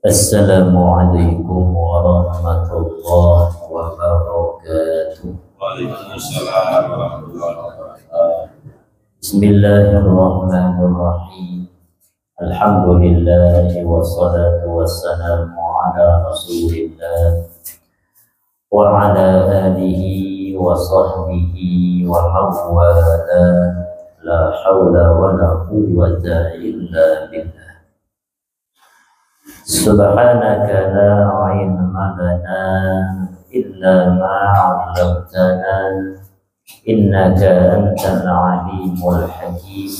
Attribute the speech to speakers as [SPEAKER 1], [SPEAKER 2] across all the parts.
[SPEAKER 1] Assalamualaikum warahmatullahi wabarakatuh.
[SPEAKER 2] Waalaikumsalam warahmatullahi wabarakatuh.
[SPEAKER 1] Bismillahirrahmanirrahim. Alhamdulillah wassalatu wassalamu ala Rasulillah wa ala alihi wa sahbihi wa mawala. La hawla wa la quwwata illa billah. Subhanaka la ilma lana illa ma 'allamtana innaka antal alimul hakim.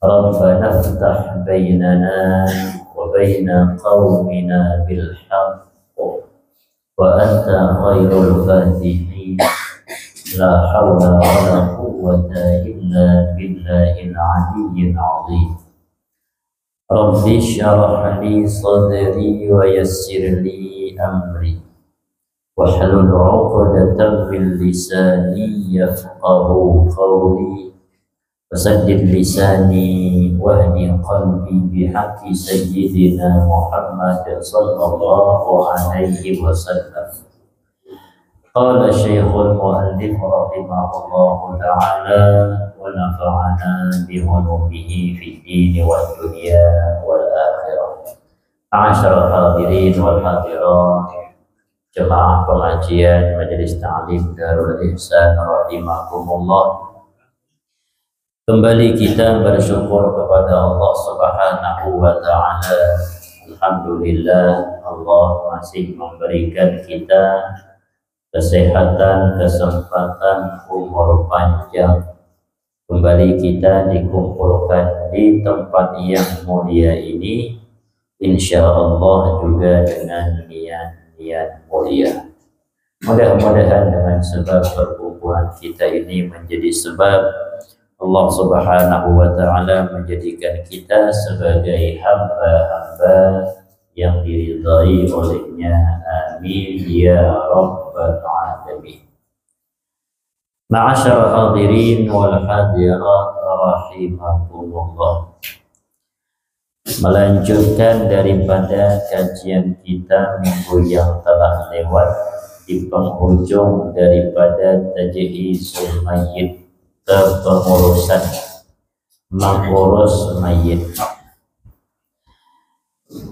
[SPEAKER 1] Rabbana iftah bainana wa baina qaumina bil haqq wa anta khairul fatihin. La hawla wa la quwwata illa billahil aliyyil azim. Rabbi syrah li sadri wa yassir li amri wahlul 'uqdatam min lisani yafqahu qawli wasaddid lisani wahdi qalbi bihaqqi sayyidina Muhammad sallallahu alaihi wasallam. Qala Syekhul Mu'allif rahimahullahu ta'ala wa nafa'ana bi'ulumihi fid dini wad dunya wal akhirah. Ma'asyiral hadirin wal hadirat, jemaah pengajian Majelis Ta'lim Darul Ihsan rahimakumullah. Kembali kita bersyukur kepada Allah Subhanahu wa ta'ala. Alhamdulillah, Allah masih memberikan kita kesehatan, kesempatan, umur panjang. Kembali kita dikumpulkan di tempat yang mulia ini, insya Allah juga dengan niat-niat mulia. Mudah-mudahan dengan sebab perkumpulan kita ini menjadi sebab Allah Subhanahu wa ta'ala menjadikan kita sebagai hamba-hamba yang diridhai olehnya. Amin ya rabbal alamin. Ma'asyiral hadirin wal hadirat rahimakumullah. Melanjutkan daripada kajian kita minggu yang telah lewat, di penghujung daripada tajhizul mayyit, kepengurusan mengurus mayit.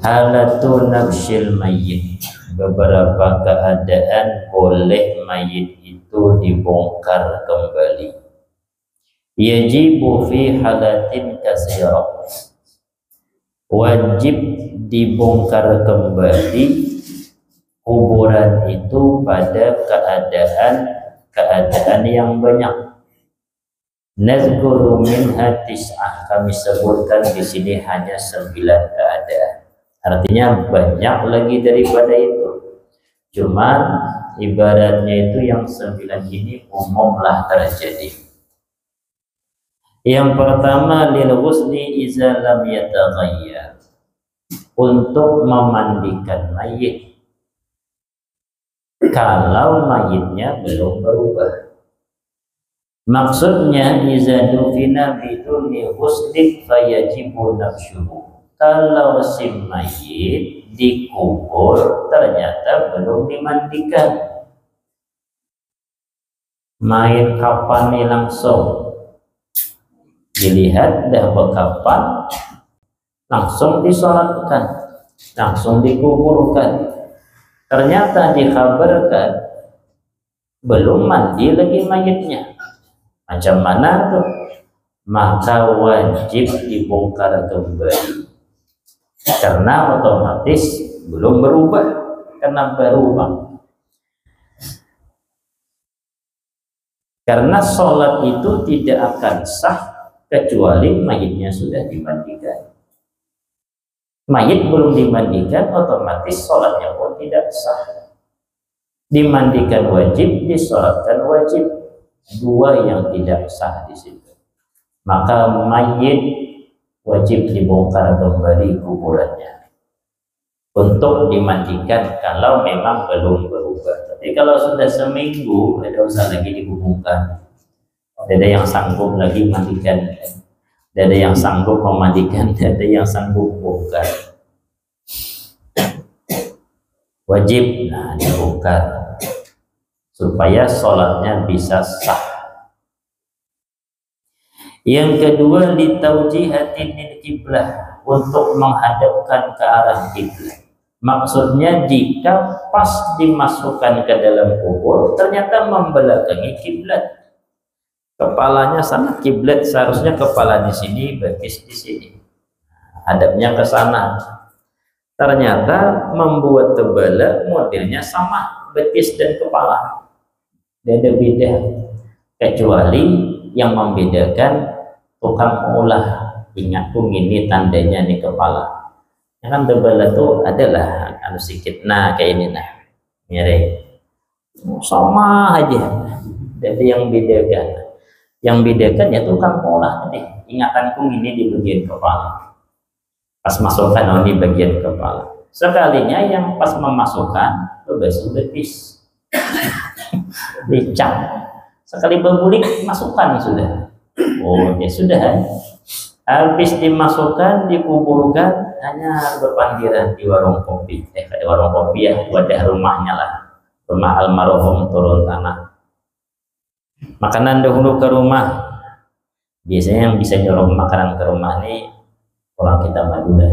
[SPEAKER 1] Halatu nafsil mayit, beberapa keadaan boleh mayit itu dibongkar kembali. Yajibu fi halatin katsirah, wajib dibongkar kembali kuburan itu pada keadaan yang banyak. Nazkuru minha tis'ah, kami sebutkan di sini hanya 9 keadaan. Artinya banyak lagi daripada itu. Cuman ibaratnya itu yang 9 ini umumlah terjadi. Yang pertama, lil ghusli iza lam yataghayyar, untuk memandikan mayit kalau mayitnya belum berubah. Maksudnya iza dufina biduni ghuslin fayajibu nafsyuhu, kalau si mayit dikubur ternyata belum dimandikan. Mayit kapan nih, langsung dilihat dah berkapan, langsung disolatkan, langsung dikuburkan. Ternyata dikabarkan belum mandi lagi mayitnya. Macam mana tuh? Maka wajib dibongkar kembali, karena otomatis belum berubah. Karena berubah, karena sholat itu tidak akan sah kecuali mayitnya sudah dimandikan. Mayit belum dimandikan, otomatis sholatnya pun tidak sah. Dimandikan wajib, disolatkan wajib, dua yang tidak sah di situ. Maka mayit wajib dibongkar kembali kuburannya untuk dimandikan kalau memang belum berubah. Tapi kalau sudah seminggu, tidak usah lagi dihubungkan. Tidak ada yang sanggup lagi mandikan. Tidak ada yang sanggup memandikan, tidak ada yang sanggup bongkar. Wajib, nah dibongkar supaya sholatnya bisa sah. Yang kedua, litaujihatin lil kiblah, untuk menghadapkan ke arah kiblat. Maksudnya jika pas dimasukkan ke dalam kubur ternyata membelakangi kiblat. Kepalanya sana kiblat, seharusnya kepala di sini, betis di sini. Hadapnya ke sana. Ternyata membuat tebala modelnya sama, betis dan kepala. Beda-beda. Kecuali yang membedakan tukang olah. Ingat pun ini tandanya nih kepala. Ya kan tebala tuh adalah anu sedikit. Nah kayak ini nah. Mirip. Sama aja. Jadi yang bedakan. Yang bedakan ya tukang olah tadi. Ingatanku ini di bagian kepala. Pas masukkan, oh ini bagian kepala. Sekalinya yang pas memasukkan, basuh betis. Dicap. Sekali berguling, masukkan sudah. Oh ya sudah. Habis dimasukkan, dikuburkan, hanya berpanggilan di warung kopi. Di warung kopi ya, wadah rumahnya lah. Rumah almarhum turun tanah. Makanan dahulu ke rumah. Biasanya yang bisa nyuruh makanan ke rumah ini orang kita Madura.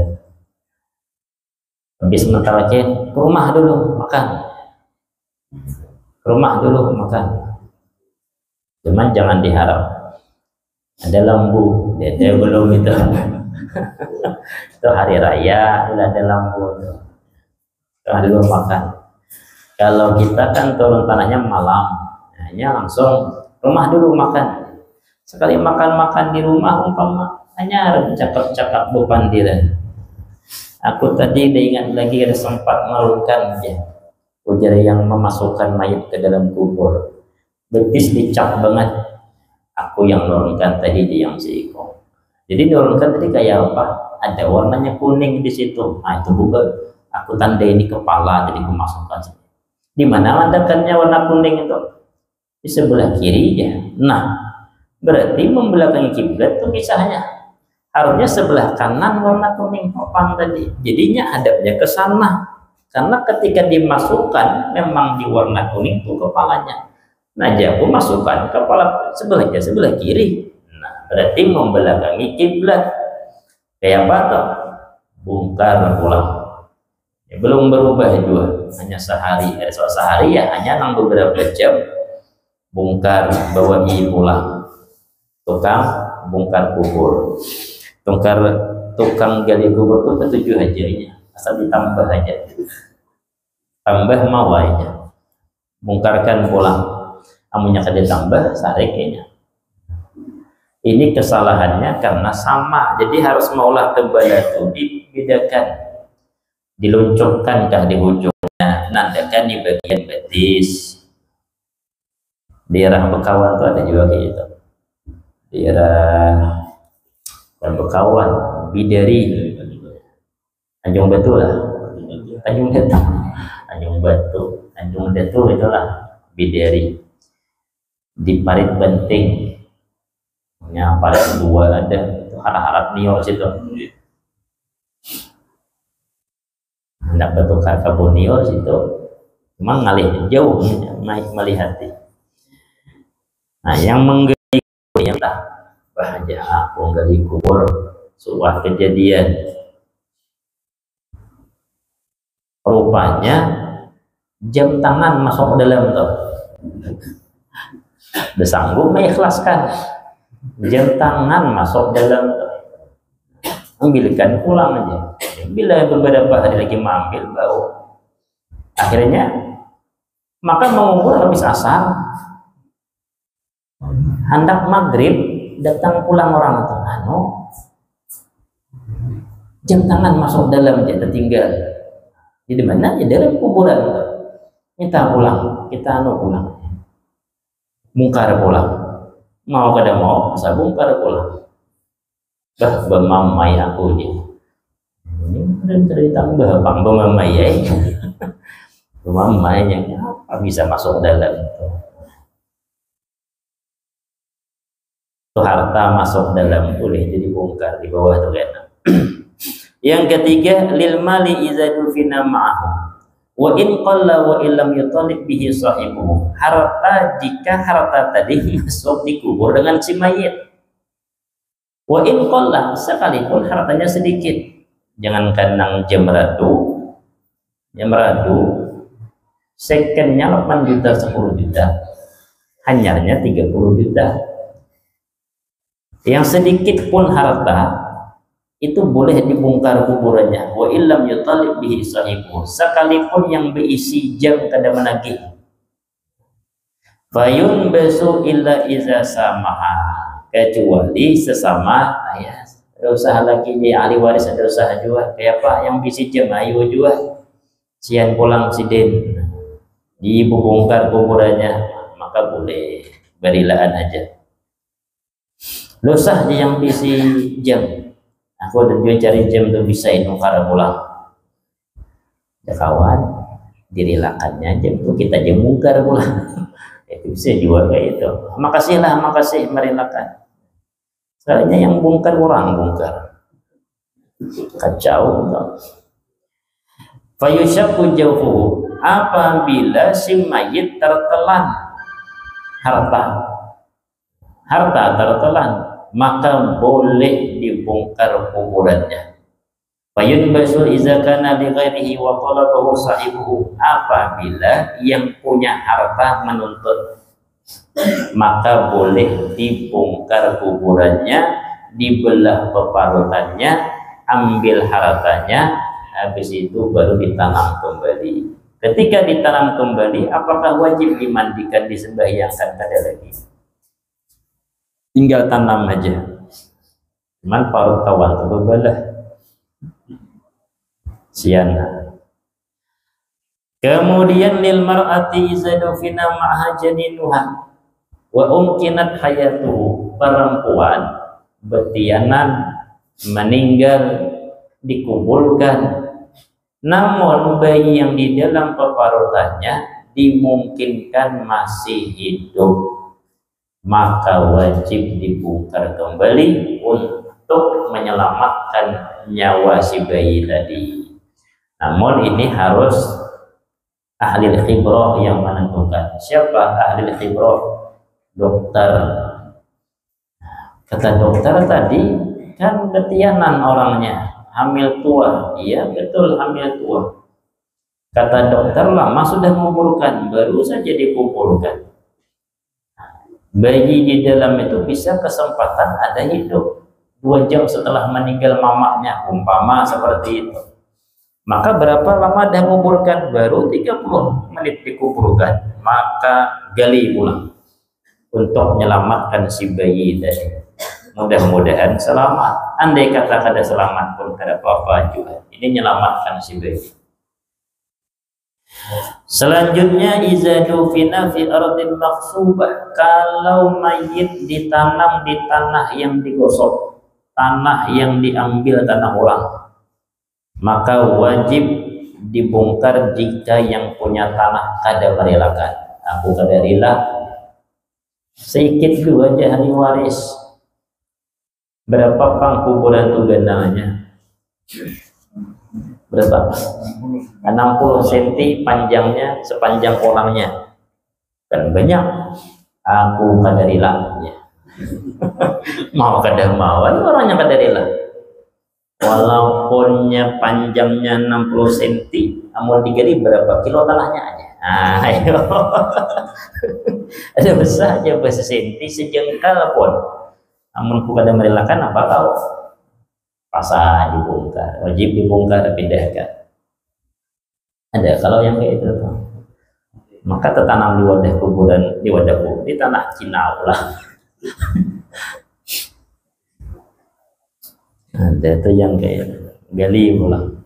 [SPEAKER 1] Habis sementara ke rumah dulu makan. Ke rumah dulu makan. Cuman jangan diharap. Ada lembu, dia belum itu. Itu hari raya, udah ada lembu. Setelah dulu makan. Kalau kita kan turun tanahnya malam, hanya langsung rumah dulu makan. Sekali makan-makan di rumah umpama hanya cakap-cakap bupandiran. Aku tadi udah ingat lagi ada sempat merunkan ya. Ujar yang memasukkan mayat ke dalam kubur. Betis dicap banget. Aku yang nurunkan tadi dia yang seiko. Jadi nurunkan tadi kayak apa? Ada warnanya kuning di situ. Nah itu bukan. Aku tanda ini kepala jadi aku masukkan. Di mana landakannya warna kuning itu? Di sebelah kiri ya. Nah, berarti membelakangi kiblat itu kisahnya. Harusnya sebelah kanan warna kuning opang tadi. Jadinya hadapnya ke sana. Karena ketika dimasukkan memang di warna kuning itu kepalanya. Nah, aku masukkan kepala sebelahnya sebelah kiri. Nah, berarti membelakangi kiblat. Kayak apa tuh? Bongkar pulang. Ya, belum berubah juga. Hanya sehari. Sehari ya hanya beberapa jam. Bongkar bawa pulang. Tukang bongkar kubur. Tukang gali kubur itu ketujuh aja. Asal ditambah aja. Tambah mawainya. Bongkarkan pulang. Amunya kada tambah sariknya. Ini kesalahannya karena sama. Jadi harus maulah tebala itu dibedakan. Diluncurkan kah di ujungnya. Nandakan di bagian betis. Daerah Bekawan itu ada juga kayak gitu. Daerah Bekawan, Bidari, Tanjung Batu lah, Tanjung Batu itulah Bidari. Di Parit Benting, ya Parit 2 ada, harap-harap Nio situ. Hendak betul Kebun Nio situ, memang ngalih jauh melihat. Nah, yang menggali yang tak bahagia aku menggali kubur sebuah kejadian. Rupanya jam tangan masuk ke dalam tuh. Udah sanggup mengikhlaskan. Jam tangan masuk dalam tuh. Ambilkan pulang aja. Bila beberapa hari lagi mengambil bau. Akhirnya maka mengubur habis asar. Hendak maghrib datang pulang orang itu jam tangan masuk dalam dia tertinggal. Jadi mana ya dalam kuburan itu. Minta pulang, kita pulang. Bongkar pulang. Mau kada mau, masa bongkar pulang. Bah bemamai aku dia. Ini cerita bah bemamai ya. Bemamai yang apa bisa masuk dalam itu. itu harta masuk dalam boleh jadi bongkar di bawah itu kan. Yang ketiga, lil mali idza dufina ma'ahu wa in qalla wa illam yutalib bihi sahibuhu. Harta jika harta tadi masuk dikubur dengan si mayit. Wa in qalla, sekalipun hartanya sedikit. Jangankan nang jamradu secondnya 8 juta 10 juta, hanyarnya 30 juta. Yang sedikit pun harta itu boleh dibongkar kuburannya. Wa illam yutalib bihi sahibu, sekalipun yang berisi jam kada menagih. Fayun basu illa iza samaha, kecuali sesama ayah. Ada usaha lagi di ahli waris, ada usaha juga kayak Pak yang berisi jam, ayo juga sian pulang siden dibongkar kuburannya, maka boleh berilaan aja. Dosah yang bisi jam, aku udah juga cari jam tuh bisa nukar pulang. Ya kawan, dirilakannya jam tuh kita jam bongkar pulang. Itu bisa juga kayak itu. Makasih merilakan. Soalnya yang bongkar orang bongkar. Kacau tuh. Fayusyaku jauhu, apabila si mayit tertelan harta tertelan, maka boleh dibongkar kuburannya. Fayun basul iza kana li ghairihi wa talabahu sahibuhu, apabila yang punya harta menuntut, maka boleh dibongkar kuburannya, dibelah peparutannya, ambil hartanya, habis itu baru ditanam kembali. Ketika ditanam kembali, apakah wajib dimandikan, disembahyangkan? Kada lagi, tinggal tanam aja. Cuman parut kawan itu bebalah siana. Kemudian lil mar'ati izadufina ma'ha janinuha wa umkinat hayatuhu, perempuan betianan meninggal dikuburkan, namun bayi yang di dalam peparutannya dimungkinkan masih hidup, maka wajib dibongkar kembali untuk menyelamatkan nyawa si bayi tadi. Namun ini harus ahli khibrah yang menentukan. Siapa ahli khibrah? Dokter. Kata dokter tadi kan betianan orangnya, hamil tua. Iya betul, hamil tua. Kata dokter lama sudah menguburkan, baru saja dikuburkan. Bayi di dalam itu bisa kesempatan ada hidup 2 jam setelah meninggal mamanya, umpama seperti itu. Maka berapa lama dah menguburkan? Baru 30 menit dikuburkan. Maka gali pulang untuk menyelamatkan si bayi tadi. Mudah-mudahan selamat. Andai kata kada selamat pun kada apa-apa juga. Ini menyelamatkan si bayi. Selanjutnya izadufina fi ardin makhsubah, kalau mayit ditanam di tanah yang digosok, tanah yang diambil tanah orang, maka wajib dibongkar jika yang punya tanah kada merelakan. Aku kada rela, sedikit dulu aja ahli waris. Berapa pang kuburan itu gandangannya? Berapa? 60 cm panjangnya, sepanjang orangnya. Kan banyak. Aku kada rela. Mau kada mau, orangnya kada rela. Walaupunnya panjangnya 60 cm, amun digali berapa kilo tanahnya aja. Ayo. Ada besar aja berapa senti, sejengkal pun. Amun ku kada merelakan, apa kau? Pasah dibongkar, wajib dibongkar, pindahkan. Ada kalau yang kayak itu, maka tertanam di wadah kuburan, di tanah Cinau lah. Ada itu yang kayak gali pulang,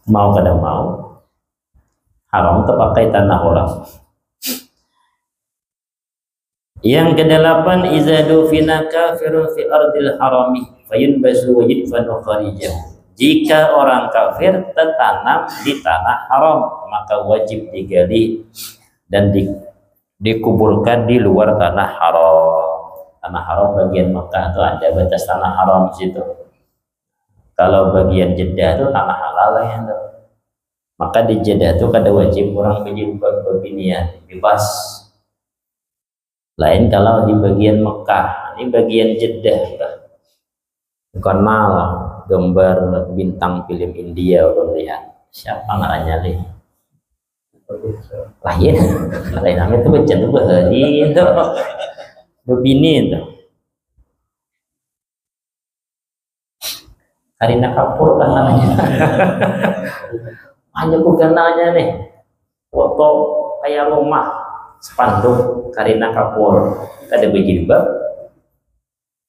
[SPEAKER 1] mau kada mau haram terpakai tanah orang. Yang ke-8, izadu fina kafirun fi ardil harami fayunbasu wa yudfanu kharijahu. Jika orang kafir tertanam di tanah haram, maka wajib digali dan dikuburkan di luar tanah haram. Tanah haram bagian Mekah itu ada batas tanah haram di situ. Kalau bagian Jeddah itu tanah halal ya. Maka di Jeddah itu kada wajib orang berjilbab beginian, bebas. Lain kalau di bagian Mekah, ini bagian Jeddah. Kenal gambar bintang film India orang lihat. Siapa ngaranya nih? Lain, lain namanya itu baca tuh bahari itu, begini itu. Kareena Kapoor kan namanya. Hanya bukan namanya nih, foto kayak rumah spanduk Kareena Kapoor, ada berjilbab.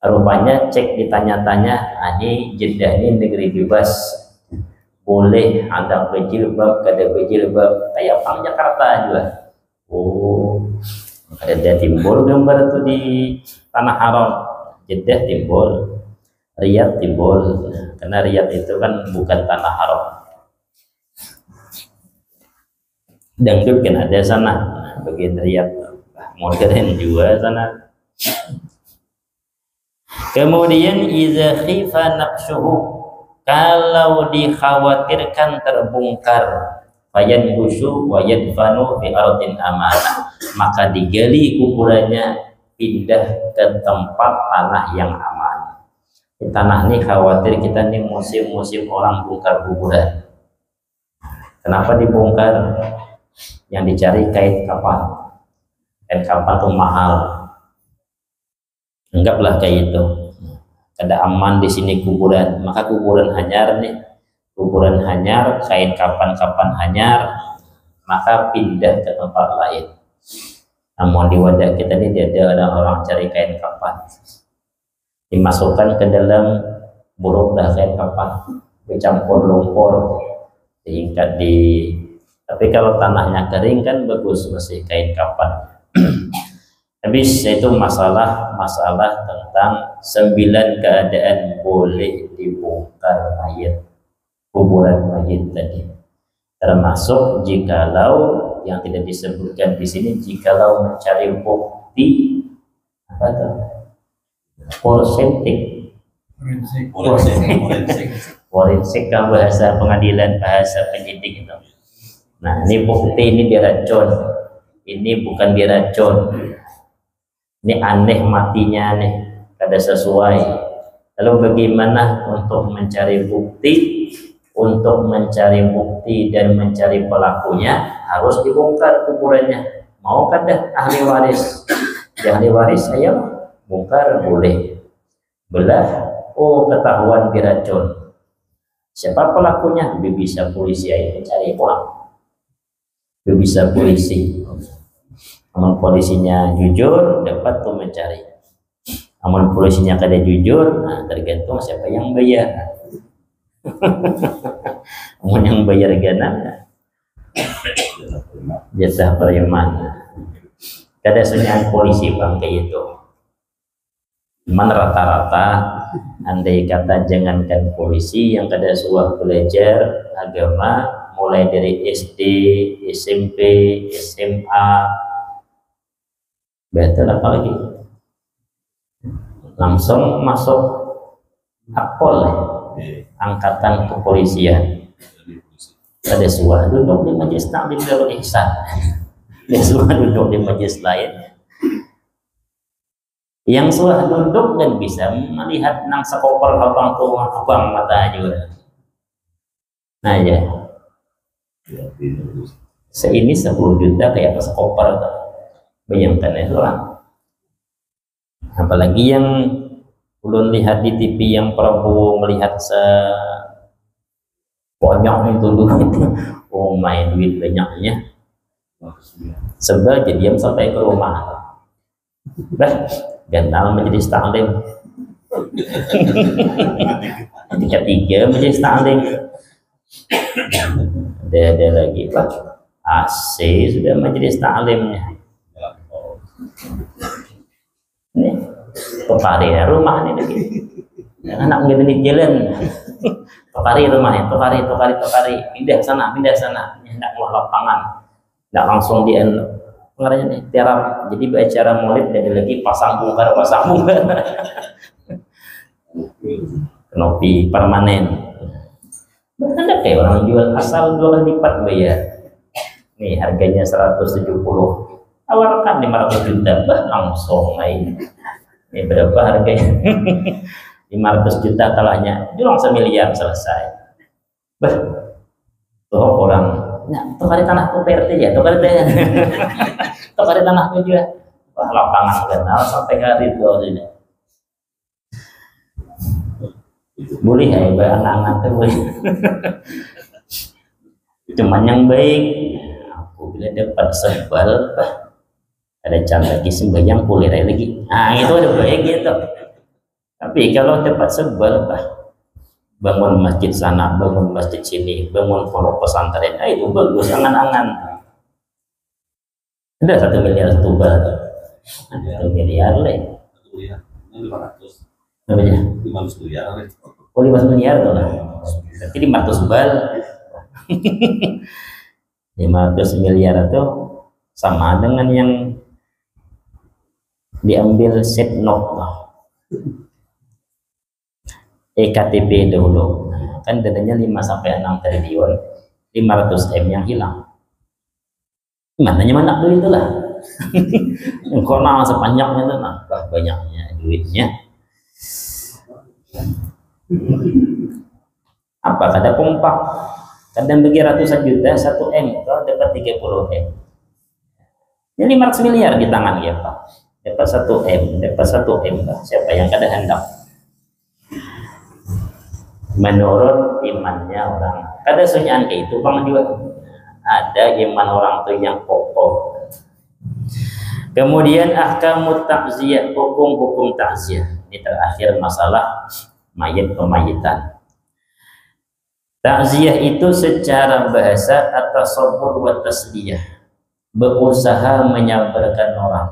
[SPEAKER 1] Rupanya cek ditanya-tanya, ini Jeddah ini negeri bebas, boleh ada berjilbab, kada berjilbab, kayak Pang Jakarta juga. Oh, ada timbul gambar itu di tanah haram, Jeddah timbul, Riyadh timbul, karena Riyadh itu kan bukan tanah haram. Dangdut kan ada sana, bagian Riyadh, modern juga sana. Kemudian iza khifa naqshuhu, kalau dikhawatirkan terbongkar, fayan bushu wa yadfanu fi ardin amanah, maka digali kuburannya, pindah ke tempat tanah yang aman. Di tanah ini khawatir kita nih musim-musim orang bongkar kuburan. Kenapa dibongkar? Yang dicari kain kapan. Kain kapan tuh mahal. Anggaplah kayak itu. Ada aman di sini kuburan, maka kuburan hanyar nih, kuburan hanyar, kain kapan-kapan hanyar, maka pindah ke tempat lain. Namun di wadah kita ini tidak ada orang cari kain kapan, dimasukkan ke dalam buruk dah kain kapan, dicampur lumpur, diikat di. Tapi kalau tanahnya kering kan bagus, masih kain kapan. Habis itu masalah tentang 9 keadaan boleh dibongkar mayat, kuburan mayat tadi. Termasuk jikalau yang tidak disebutkan di sini, jikalau mencari bukti apa itu? Forensik kan bahasa pengadilan, bahasa penyidik itu. Nah, ini bukti ini diracun. Ini bukan diracun. Ini aneh matinya nih, kada sesuai. Lalu bagaimana untuk mencari bukti? Untuk mencari bukti dan mencari pelakunya harus dibongkar kuburannya. Mau kada ahli waris? Ahli waris saya bongkar boleh. Belah, oh ketahuan diracun. Siapa pelakunya? Bisa polisi aja cari uang. Bisa polisi. Amun polisinya jujur, dapat tuh mencari. Amun polisinya kada jujur, nah tergantung siapa yang bayar. Amun yang bayar gana, jatah preman. Kada sunyian polisi bang kayak itu. Cuman rata-rata, andai kata jangankan polisi yang kada suah belajar agama, mulai dari SD, SMP, SMA, betul apa lagi? Langsung masuk akpol angkatan kepolisian. Ada suah duduk di majelis taklim Darul Ihsan. Ada suah duduk di majelis lain. Yang suah duduk dan bisa melihat nang sekopel abang tua abang mata juga. Nah ya. Seini 10 juta kayak apa sekopel tuh. Bayangkan itu lah. Apalagi yang ulun lihat di TV yang Prabowo melihat banyak itu duit. Oh main duit banyaknya. Sebab jadi diam sampai ke rumah. Bah, ganal majelis taklim. Ketiga majelis taklim. Ada lagi Pak. AC sudah majelis taklimnya. Nih, Tokari rumah ini lagi. Anak nggak di jalan. Tokari rumahnya, Tokari. Pindah sana. Tidak mau lapangan. Tidak langsung di pengarangnya nih terapi. Jadi acara maulid dan lagi pasang bongkar. Kenopi permanen. Ada kayak orang jual asal 2 kali lipat bayar. Nih harganya 170. Tawarkan 500 juta, langsung lain. Ini berapa harganya? 500 juta talahnya, jual semiliar selesai. Tuh orang, nah, tuh kali tanahku PRT ya, tuh kali tuh kali tanahku juga. Wah, lapangan kenal sampai hari itu ini. Boleh ya, anak-anak tuh boleh. Cuman yang baik, aku bila dapat sebal, ada cara lagi sembahyang kuliah lagi. Nah itu ada baik gitu. Tapi kalau dapat sebal, bangun masjid sana, bangun masjid sini, bangun pondok pesantren, itu bagus, angan-angan. Ada 1 miliar satu bal, 1 miliar lah.
[SPEAKER 2] 500.
[SPEAKER 1] Berapa
[SPEAKER 2] 500 miliar.
[SPEAKER 1] Oh 500 miliar tuh lah. Berarti 500 bal. 500 miliar itu sama dengan yang diambil setnok EKTP dahulu, kan dananya 5-6 triliun, 500 M yang hilang. Mananya mana duit itu lah. Engkau nama sepanjangnya itu nah, banyaknya duitnya. Apa kada kompak, kadang bagi ratusan juta 1 M, kalau dapat 30 M. Ini 500 miliar di tangan ya Pak. Dapat 1 M, dapat 1 M Pak. Siapa yang kada hendak? Menurut imannya orang. Kada sunyaan ke itu Bang juga. Ada iman orang tuh yang kokoh. Kemudian ahkamu takziah, hukum-hukum takziah. Ini terakhir masalah mayit pemayitan. Takziah itu secara bahasa at-tasawwur wa tasliyah, berusaha menyabarkan orang.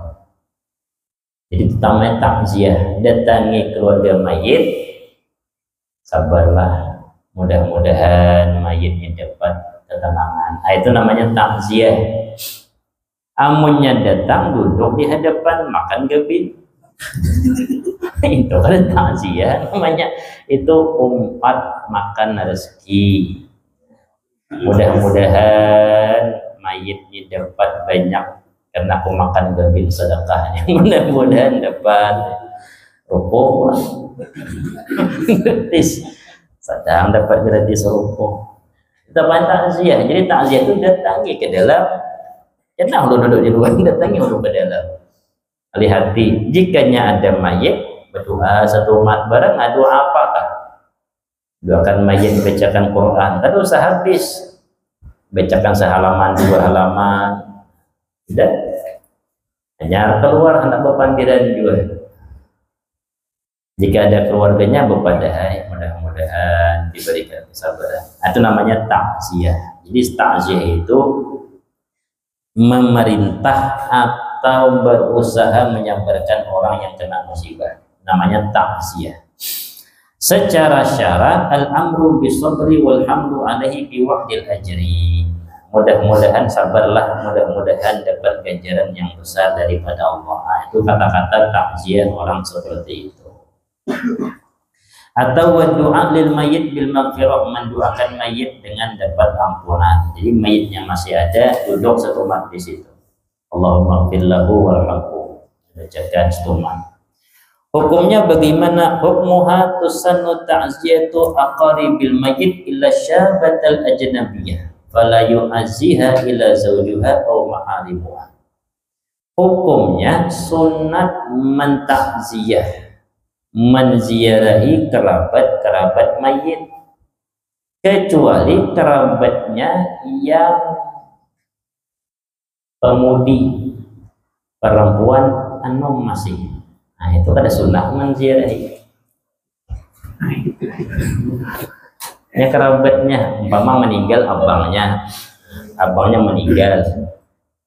[SPEAKER 1] Jadi pertama takziah, datangi keluarga mayit, sabarlah, mudah-mudahan mayitnya dapat ketenangan. Itu namanya takziah. Amunnya datang duduk di hadapan makan gabi. Itu kan takziah namanya, itu umpat makan rezeki. Mudah-mudahan mayitnya dapat banyak karena aku makan gabi sedekahnya. Mudah-mudahan dapat rokok gratis, sedang dapat gratis rokok. Kita takziah. Jadi takziah itu datangi ke dalam, jangan lu duduk di luar, datangi lu ke dalam. Hati-hati, jikanya ada mayit berdoa satu umat bareng, ngadu apakah? Doakan mayit, bacakan Quran, tak usah habis. Bacakan sehalaman, 2 halaman, tidak. Hanya keluar anak bepantiran juga. Jika ada keluarganya bepadahai, mudah-mudahan diberikan kesabaran. Itu namanya takziah. Jadi takziah itu memerintah atau berusaha menyabarkan orang yang kena musibah, namanya takziah. Secara syarat al-amru bisabri wal hamdu alaihi biwaqtil ajri. Mudah-mudahan sabarlah, mudah-mudahan dapat ganjaran yang besar daripada Allah. Itu kata-kata takziah orang seperti itu. Atau doa lil mayit bil maghfirah, mendoakan mayit dengan dapat ampunan. Jadi mayitnya masih ada, duduk satu mat di situ. Allahumma ighfir lahu warhamhu. Bacakan setuman. Hukumnya bagaimana? Hukmuha tusannu ta'ziyatu aqaribil mayyit illa syabatal ajnabiyyah fala yu'azziha ila zawjuha aw maharimuha. Hukumnya sunat mentakziyah, menziarahi kerabat-kerabat mayit, kecuali kerabatnya yang pemudi, perempuan anu masih. Nah itu ada sunnah menziarahi. Ya kerabatnya, umpama meninggal abangnya meninggal,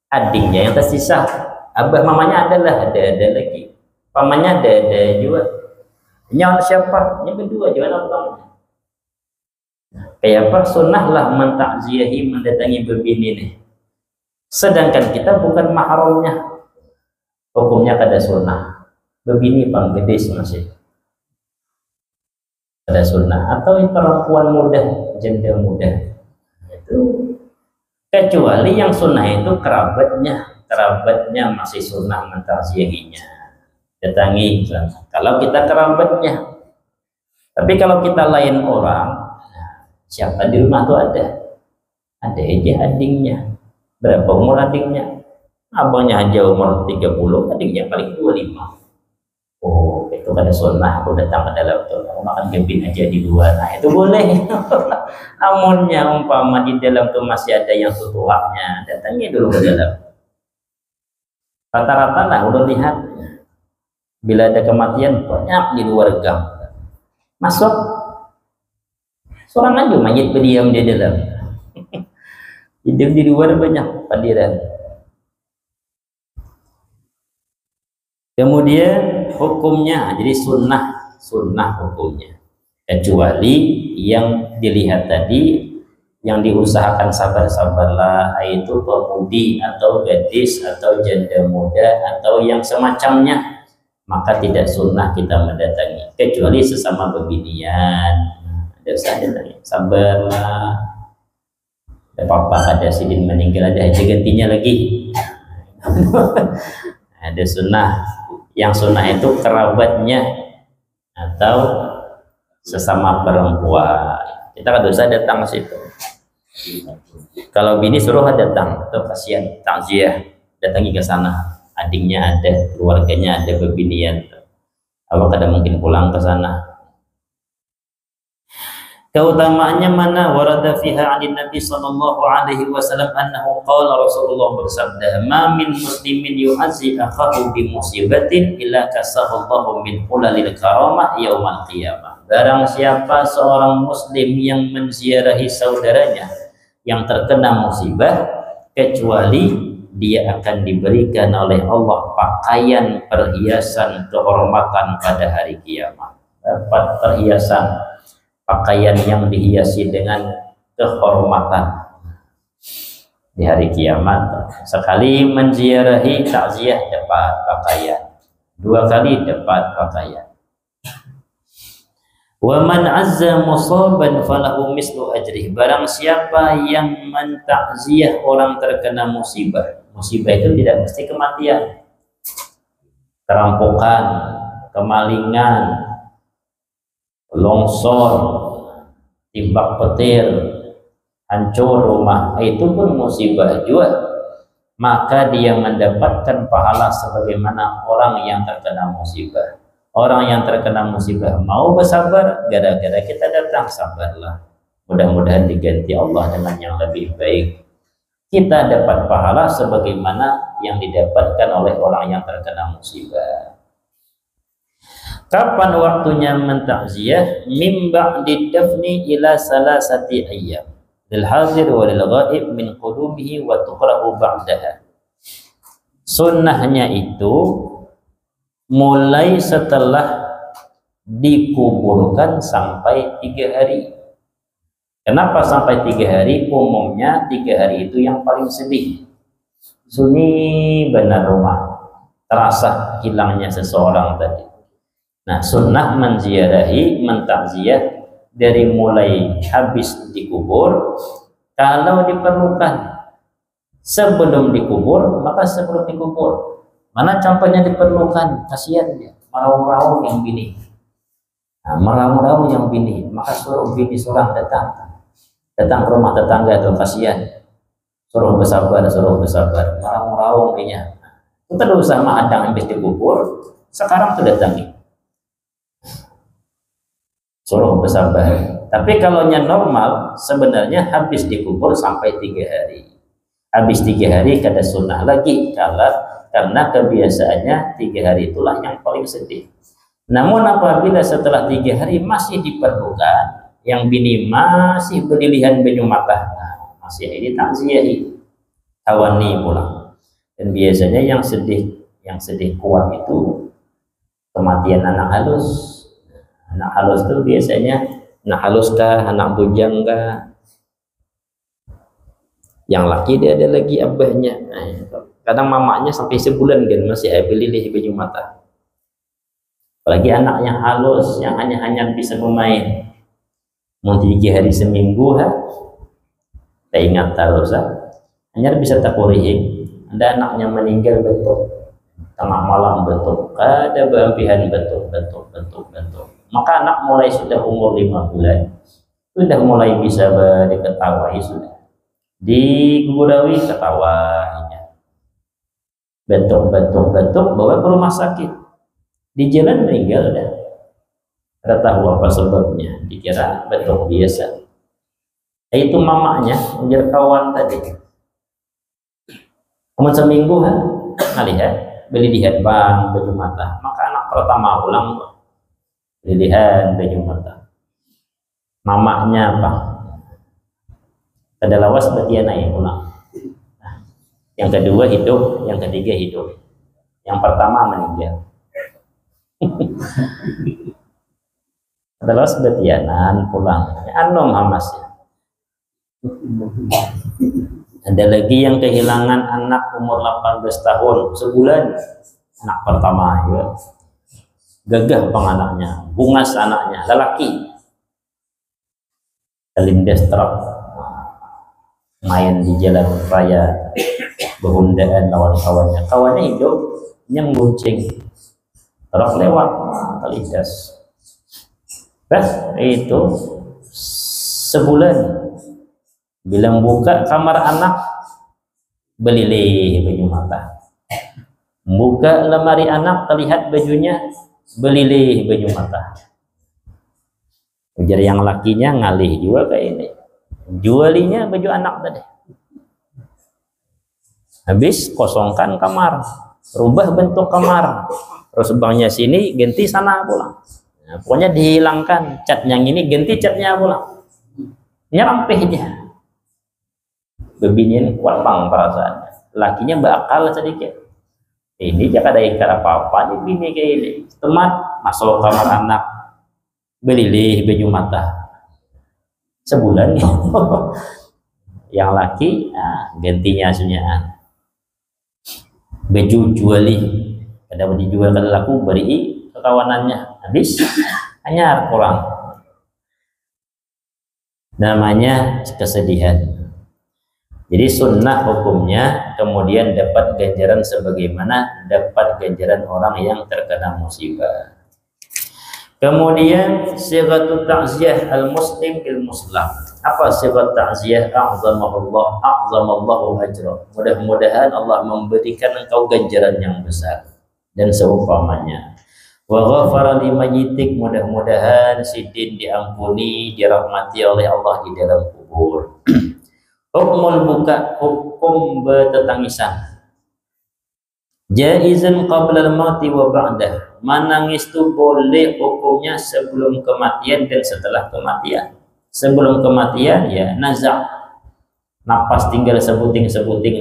[SPEAKER 1] adiknya yang tersisa, abah mamanya adalah ada lagi, pamannya ada juga. Nyawa siapa? Yang kedua jangan abangnya. Kayak apa? Sunnah lah mentakziahi, mendatangi berbini nih. Sedangkan kita bukan mahramnya, hukumnya kada sunnah. Begini bang, gedis masih kada sunnah. Atau perempuan muda, janda muda, itu kecuali yang sunnah itu kerabatnya masih sunnah mentakziahinya, datangi. Kalau kita kerabatnya, tapi kalau kita lain orang, siapa di rumah tuh ada aja adingnya. Berapa umur adiknya? Abangnya aja umur 30, adiknya paling 25. Oh, itu kada sunnah. Aku datang ke dalam tuh, aku makan gempin aja di luar. Nah, itu boleh. Amunnya umpama di dalam tuh masih ada yang tutuaknya, datangi dulu ke dalam. Rata-rata lah udah lihat, bila ada kematian banyak di luar gang. Masuk, seorang aja mayit berdiam di dalam. Hidup di luar banyak padiran. Kemudian hukumnya, jadi sunnah hukumnya, kecuali yang dilihat tadi, yang diusahakan sabar-sabarlah, yaitu pemudi atau gadis atau janda muda atau yang semacamnya, maka tidak sunnah kita mendatangi, kecuali sesama beginian. Ada saja sabarlah. Papa ada sidin meninggal, ada aja gantinya lagi. Ada sunnah. Yang sunnah itu kerabatnya atau sesama perempuan. Kita kan dosa datang ke situ. Kalau bini suruh datang atau kasihan takziah, datangi ke sana. Adiknya ada, keluarganya ada, bebinian. Apa kadang mungkin pulang ke sana. Keutamaannya mana? Warada fiha 'an Nabi sallallahu alaihi wasallam annahu qala, Rasulullah bersabda, "Ma min muslimin yu'azzi akhahu bi musibatin illa kasahallahu min hulalil karamah yaumal qiyamah." Barang siapa seorang muslim yang menziarahi saudaranya yang terkena musibah, kecuali dia akan diberikan oleh Allah pakaian perhiasan kehormatan pada hari kiamat. Dapat perhiasan, pakaian yang dihiasi dengan kehormatan di hari kiamat. Sekali menziarahi takziah dapat pakaian, 2 kali dapat pakaian. Wa man azza musaban falahu mislu ajrih. Barang siapa yang mentakziah orang terkena musibah, musibah itu tidak mesti kematian, kerampokan, kemalingan, longsor, timbak petir, hancur rumah, itu pun musibah juga. Maka dia mendapatkan pahala sebagaimana orang yang terkena musibah. Orang yang terkena musibah mau bersabar, gara-gara kita datang, sabarlah. Mudah-mudahan diganti Allah dengan yang lebih baik. Kita dapat pahala sebagaimana yang didapatkan oleh orang yang terkena musibah. Kapan waktunya mentakziah? Min ba'di dafni ila salasati ayyam lil hadir wa lil ghaib min qudumihi wa tuqra'u ba'daha. Sunnahnya itu mulai setelah dikuburkan sampai 3 hari. Kenapa sampai 3 hari? Umumnya 3 hari itu yang paling sedih. Sunyi benar rumah, terasa hilangnya seseorang tadi. Nah, sunnah menziarahi, mentakziah dari mulai habis dikubur, kalau diperlukan sebelum dikubur, maka sebelum dikubur. Mana contohnya diperlukan, kasihan dia, meraung-raung yang bini. Nah, meraung-raung yang bini, maka suruh bini seorang datang ke rumah tetangga itu, kasihan, suruh bersabar, meraung-raung dia. Kita tidak usah menghadang habis dikubur, sekarang sudah datangi, suruh bersabar. Tapi kalau yang normal sebenarnya habis dikubur sampai 3 hari. Habis 3 hari kada sunnah lagi, karena kebiasaannya 3 hari itulah yang paling sedih. Namun apabila setelah 3 hari masih diperlukan, yang bini masih berilihan banyu mata, nah, masih ini takziahi, tawani pulang. Dan biasanya yang sedih kuat itu kematian anak halus. Anak halus itu biasanya anak halus kah, anak bujang kah, Yang laki dia ada lagi abahnya. Nah, kadang mamaknya sampai sebulan kan masih beli baju mata. Apalagi anak yang halus yang hanya bisa bermain. Mau 3 hari seminggu tak ingat terus hanya bisa tak kurihing. Ada anaknya meninggal betul tengah malam betul, ada berhampiran betul. Maka anak mulai sudah umur 5 bulan sudah mulai bisa diketahui, sudah digurawi ketawanya, bentuk bawa ke rumah sakit, di jalan meninggal dah. Tidak tahu apa sebabnya, dikira bentuk biasa. Itu mamanya menjadi kawan tadi. Kemudian seminggu ngelihat beli lihat bang baju mata, maka anak pertama ulang beli lihat baju mata. Mamanya apa? Kada lawas berarti anak pulang. Yang kedua hidup, yang ketiga hidup, yang pertama meninggal. Kada lawas berarti anak pulang. Anom hamasnya. Ada lagi yang kehilangan anak umur 18 tahun sebulan, anak pertama ya. Gagah anaknya, bungas anaknya, lelaki. Terlindas truk main di jalan raya, berhundaan lawan kawannya hidup, nyengguncing, truk lewat, terlindas. Itu sebulan. Bilang buka kamar anak, belilih baju mata. Buka lemari anak, terlihat bajunya, belilih baju mata. Ujar yang lakinya ngalih juga kayak ini, jualinya baju anak tadi. Habis kosongkan kamar, rubah bentuk kamar, terus bangnya sini ganti sana pulang. Nah, pokoknya dihilangkan cat yang ini, ganti catnya pulang. Nyerampih dia. Bebinian kuat bang perasaannya, lakinya bakal sedikit. Ini jangan ada ikat apa-apa, ini bini kayak ini. Teman masuk kamar anak, belilih baju mata. Sebulan yang laki gantinya sunyaan. Baju juali, ada dijual kada laku beri kekawanannya, habis hanya kurang. Namanya kesedihan. Jadi sunnah hukumnya kemudian dapat ganjaran sebagaimana dapat ganjaran orang yang terkena musibah. Kemudian sighatut ta'ziyah al-muslim bil muslim. Apa sighat ta'ziyah? A'zamallahu ajra. Mudah-mudahan Allah memberikan engkau ganjaran yang besar dan seumpamanya. Wa ghafara limayyitik, mudah-mudahan sidin diampuni, dirahmati oleh Allah di dalam kubur. Hukmul buka, hukum bertetangisan. Jaizan qabla al-mauti wa ba'dah. Menangis itu boleh hukumnya sebelum kematian dan setelah kematian. Sebelum kematian ya nazak, napas tinggal sebuting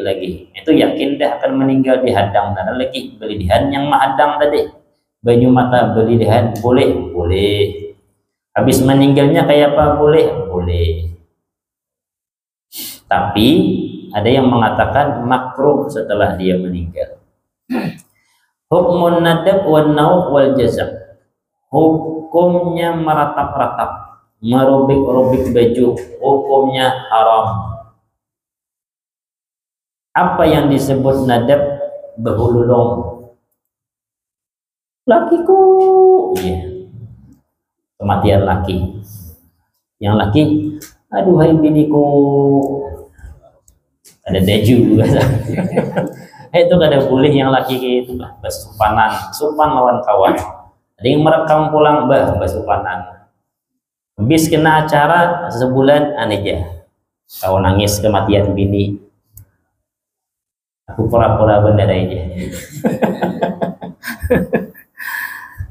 [SPEAKER 1] lagi, itu yakin dah akan meninggal, dihadang dan lagi belidihan yang mahadang tadi. Baju mata belidihan boleh. Habis meninggalnya kayak apa boleh. Tapi ada yang mengatakan makruh setelah dia meninggal. Hukmun nadab wan nauh wal jazak. Hukumnya meratap-ratap, merobek-robek baju, hukumnya haram. Apa yang disebut nadab? Berhululung. Lakiku, ya. Kematian laki. Yang laki, aduhai biniku, ada daju juga. Itu kada boleh yang laki itu bersupanan, supan lawan kawan. Ada yang merekam pulang bersupanan. Habis kena acara sebulan aja, kau nangis kematian bini, aku pura-pura bener aja.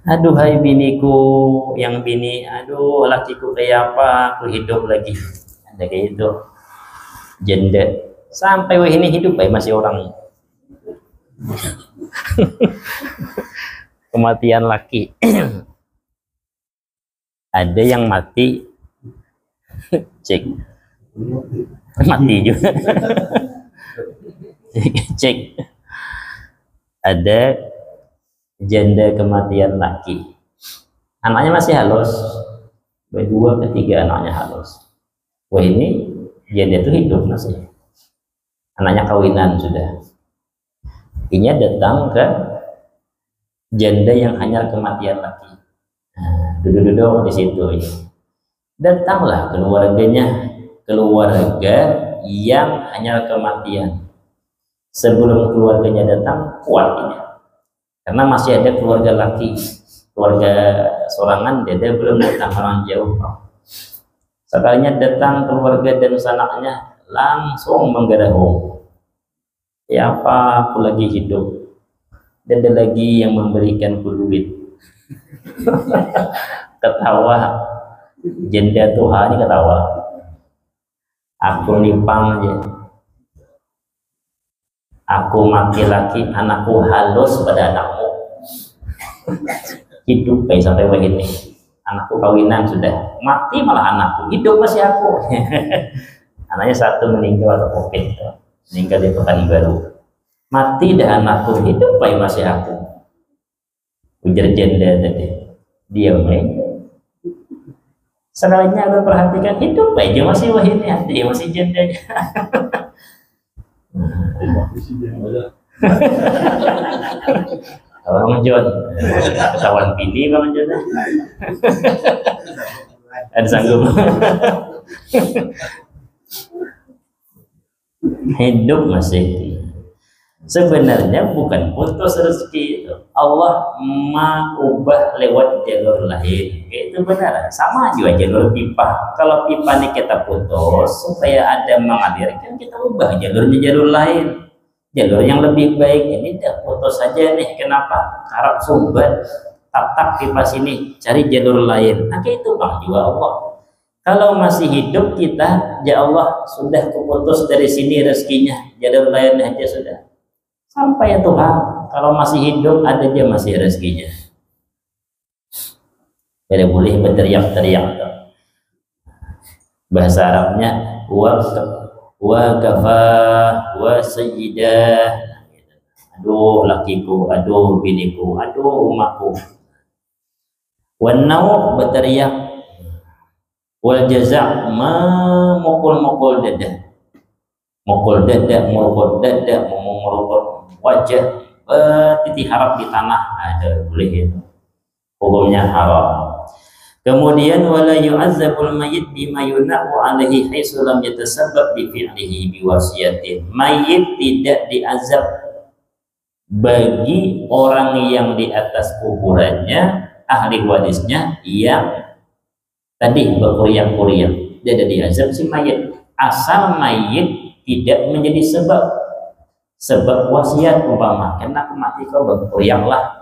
[SPEAKER 1] Aduh hai biniku, yang bini, aduh lakiku kayak apa, aku hidup lagi. Ada kayak itu janda sampai wah ini hidup masih orang. Kematian laki. Ada yang mati cek Mati juga. Cek, ada janda kematian laki, anaknya masih halus, kedua ketiga anaknya halus. Wah, ini janda itu hidup masih, anaknya kawinan sudah. Ini datang ke janda yang hanya kematian laki. Nah, duduk-duduk di situ. Datanglah keluarganya, keluarga yang hanya kematian. Sebelum keluarganya datang, kuatnya, karena masih ada keluarga laki, keluarga sorangan, dia belum datang, orang jauh. Sekalinya datang keluarga dan sanaknya, langsung menggerahung. Ya apa, aku lagi hidup, dan ada lagi yang memberikan ku duit. Ketawa, janda Tuhan ini ketawa. Aku nipang aja. Aku maki laki, anakku halus pada anakmu. Hidup baik sampai begini. Anakku kawinan sudah, mati malah anakku, hidup masih aku. Anaknya satu meninggal atau COVID, meninggal di Pekanbaru. Mati dah anakku, hidup baik masih aku. Ujar janda tadi, diam baik. Sekalinya aku perhatikan, hidup baik dia masih wahini, dia masih jandanya. Bang John, ketahuan pilih Bang John. Ada sanggup. Hidup masih. Sebenarnya bukan putus rezeki itu. Allah mengubah lewat jalur lain. Itu benar. Sama juga jalur pipa. Kalau pipa ini kita putus supaya ada mengalirkan, kita ubah jalurnya jalur lain. Jalur yang lebih baik. Ini dah putus saja nih. Kenapa? Harap sumber. Tak pipa sini, cari jalur lain. Nah itu Bang juga Allah. Kalau masih hidup kita, ya Allah sudah keputus dari sini rezekinya, jalur lain aja sudah. Sampai ya Tuhan, kalau masih hidup ada aja masih rezekinya. Tidak boleh berteriak-teriak. Bahasa Arabnya wa kafah wa sayyidah. Aduh lakiku, aduh biniku, aduh umatku. Wanau berteriak, wal jaza' memukul-mukul dada, mukul dada, murukul dada, memurukul wajah, bertitik harap di tanah, ada boleh itu, hukumnya haram. Kemudian wala yu'azzabul mayyit bima yunaqu alaihi haitsu lam yatasabbab bi fi'lihi bi wasiyatin. Mayit tidak diazab bagi orang yang di atas kuburannya, ahli warisnya yang tadi berkuriang-kuriang, dia ada diazab si mayit, asal mayit tidak menjadi sebab wasiat. Umpama kena aku mati kau berkurianglah.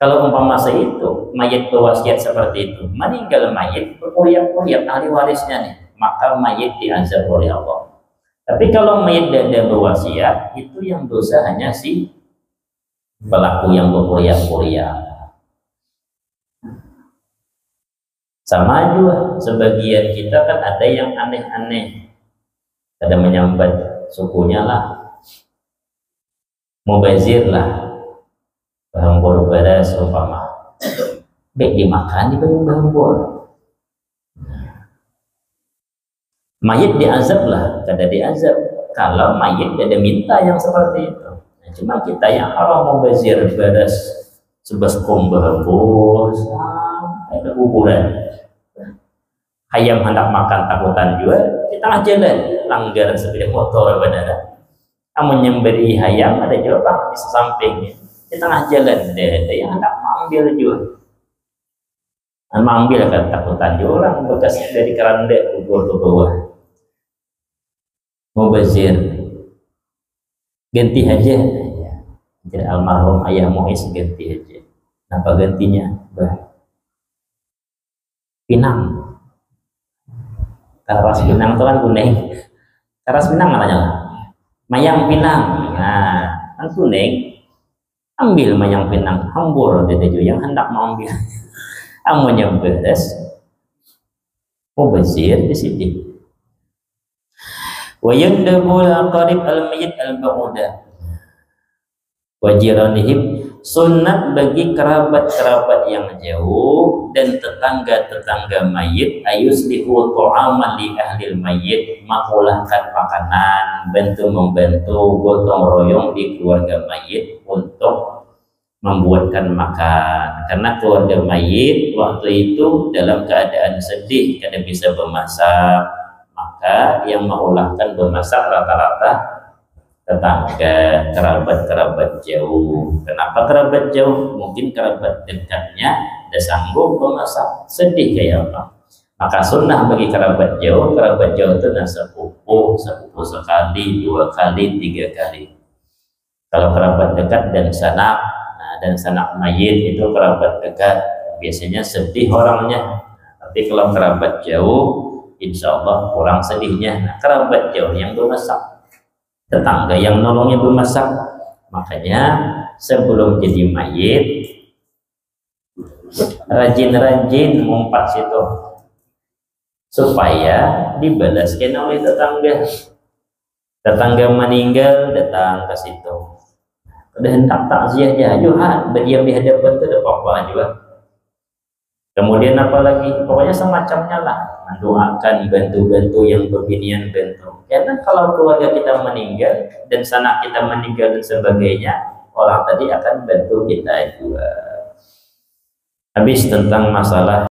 [SPEAKER 1] Kalau umpama itu mayit berwasiat seperti itu, meninggal mayit berkuriang-kuriang ahli warisnya nih, maka mayit diazab oleh Allah. Tapi kalau mayit tidak berwasiat, itu yang dosa hanya si pelaku yang berkuriang-kuriang. Sama juga sebagian kita kan ada yang aneh-aneh, ada menyambat sukunya lah, mubazir lah, bahan bor beres umpama, baik dimakan dibanding bahan bor. Mayit diazab lah, kada diazab kalau mayit ada minta yang seperti itu. Nah, cuma kita yang haram mubazir beres sebaskom bahan bor sampai ke kuburan. Ayam hendak makan takutan juga di tengah jalan, langgar sepeda motor benar. Kamu nyemberi ayam ada juga di sampingnya di tengah jalan, ada yang hendak mengambil juga. Mengambil kan takutan juga orang bekas dari keranda kubur ke bawah. Mubazir, ganti aja. Jadi almarhum ayah Muiz ganti aja. Apa gantinya? Pinang. Karas Pinang itu kan kuning. Karas Pinang namanya mayang Pinang. Nah, kan kuning. Ambil mayang Pinang, hambur dedeju yang hendak mengambil. Amunnya beres, mubazir di sini. Wa yandabu al-qarib al-mayyit al-ba'udah wa jiranihim, sunnat bagi kerabat-kerabat yang jauh dan tetangga-tetangga mayit ayuslihu ta'aman li ahlil mayit, mengolahkan makanan, membantu gotong royong di keluarga mayit untuk membuatkan makan, karena keluarga mayit waktu itu dalam keadaan sedih karena bisa bermasak, maka yang mengolahkan bermasak rata-rata tetangga, kerabat-kerabat jauh. Kenapa kerabat jauh? Mungkin kerabat dekatnya tidak sanggup memasak, sedih kayak apa. Maka sunnah bagi kerabat jauh itu sepupu sekali, 2 kali, 3 kali. Kalau kerabat dekat dan sanak, dan sanak mayit itu kerabat dekat, biasanya sedih orangnya. Tapi kalau kerabat jauh, insya Allah kurang sedihnya. Nah, kerabat jauh yang bermasak, tetangga yang nolongnya bermasak. Makanya sebelum jadi mayit, rajin-rajin ngumpat situ supaya dibalaskan oleh tetangga. Tetangga meninggal datang ke situ, udah hendak takziah aja, berdiam di hadapan itu ada apa-apa juga. Kemudian apalagi, pokoknya semacamnya lah, mendoakan, bantu-bantu yang berbinian bantu. Karena kalau keluarga kita meninggal dan sanak kita meninggal dan sebagainya, orang tadi akan bantu kita juga. Habis tentang masalah